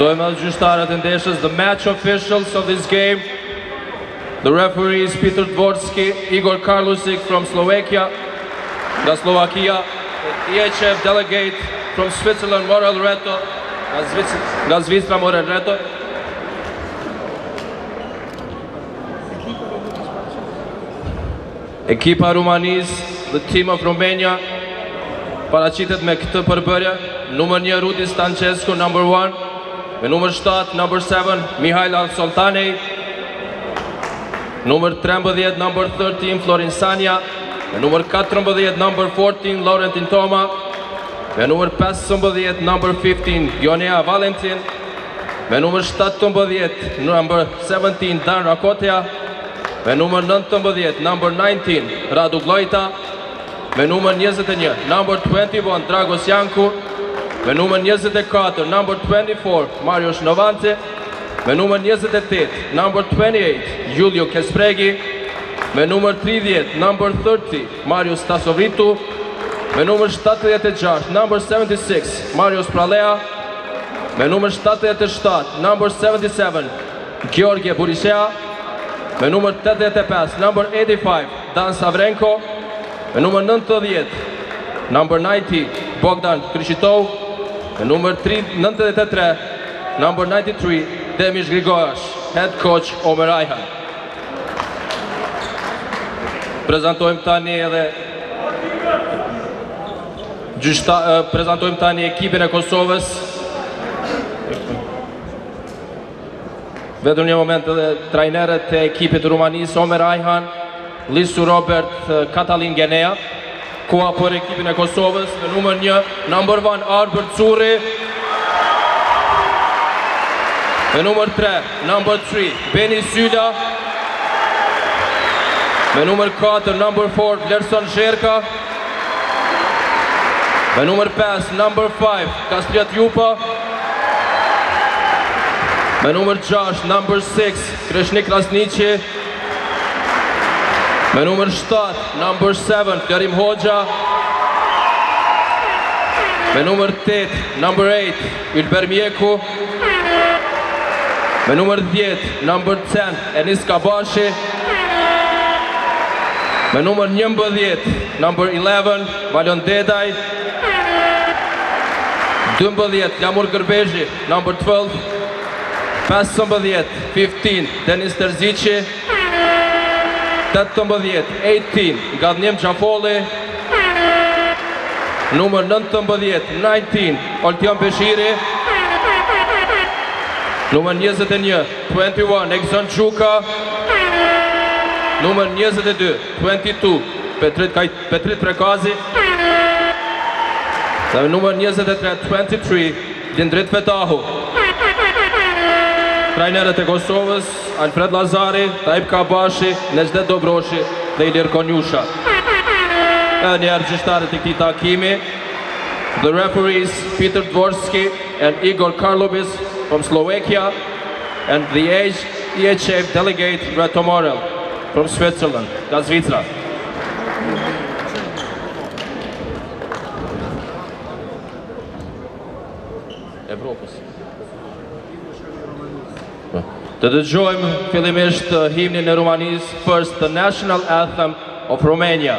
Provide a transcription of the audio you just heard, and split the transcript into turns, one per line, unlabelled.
The match officials of this game, the referees Peter Dvorski, Igor Karlusik from Slovakia, EHF delegate from Switzerland, Morel Reto, Gazvitra Morel Reto. Ekipa Rumanisë, the team of Romania, paraqitet me këtë përbërje, numër 1 Rudi Stancescu, number 1, me numër 7, number 7, Mihail Soltanei, numër 13, number 13, Florin Sanja, me numër 14, number 14, Laurentin Toma, me numër 15, number 15, Ionea Valentin, me numër 17, number 17, Dan Rakotea, me numër 19, number 19, Radu Glojta, me numër 21, number 21, Dragos Janku, me numër 24, number 24, Mariusz Novante, me numër 28, number 28, Julio Kespregi, me numër 30, number 30, Marius Tasovritu, me numër 76, number 76, Marius Pralea, me numër 77, number 77, Gheorghe Burisea, me numër 85, number 85, Dan Savrenko, me numër 90, number 90, Bogdan Krishitov, me numër 93, number 93, Demis Grigoras, head coach Omer Ajhan. Prezentojmë tani ekipin e Kosovës. Vetëm një moment edhe trajnerët e ekipit Rumanisë, Omer Ajhan, Lisu Robert, Katalin Genea. Koha për ekipin e Kosovës, me numër 1, number 1, Arbert Curi. Me numër 3, number 3, Beni Sylla. Me numër 4, number 4, Vlerson Zherka. Me numër 5, number 5, Kastriat Jupa. Me numër 6, number 6, Kreshnik Krasniqi. Me numër 7, number 7, Karim Hoxha. Me numër 8, number 8, Ylber Mjeku. Me numër 10, number 10, Enis Kabashi. Me numër 11, number 11, Valion Dedaj. 12, Lamur Gërbezhi, number 12. 15, 15, Denis Terzici. 18, 18, Gadnim Gjafoli. Numër 19, 19, Oltian Beshiri. Numër 21, 21, Exxon Gjuka. Numër 22, 22, Petrit Prekazi. Dhe numër 23, 23, Lindrit Fetahu. Trajnerët e Kosovës, Alfred Lazari, Taib Kabashi, Nezdet Dobroshi dhe Ilir Konjusha. Edhe njerë gjyshtarët e këtij takimi, the referees Peter Dvorski and Igor Karlubis from Slovakia, and the EHF delegate Reto Morel from Switzerland, Gazvitra. Të dëgjojmë fillimisht himnin e Rumanisë, first the national anthem of Romania.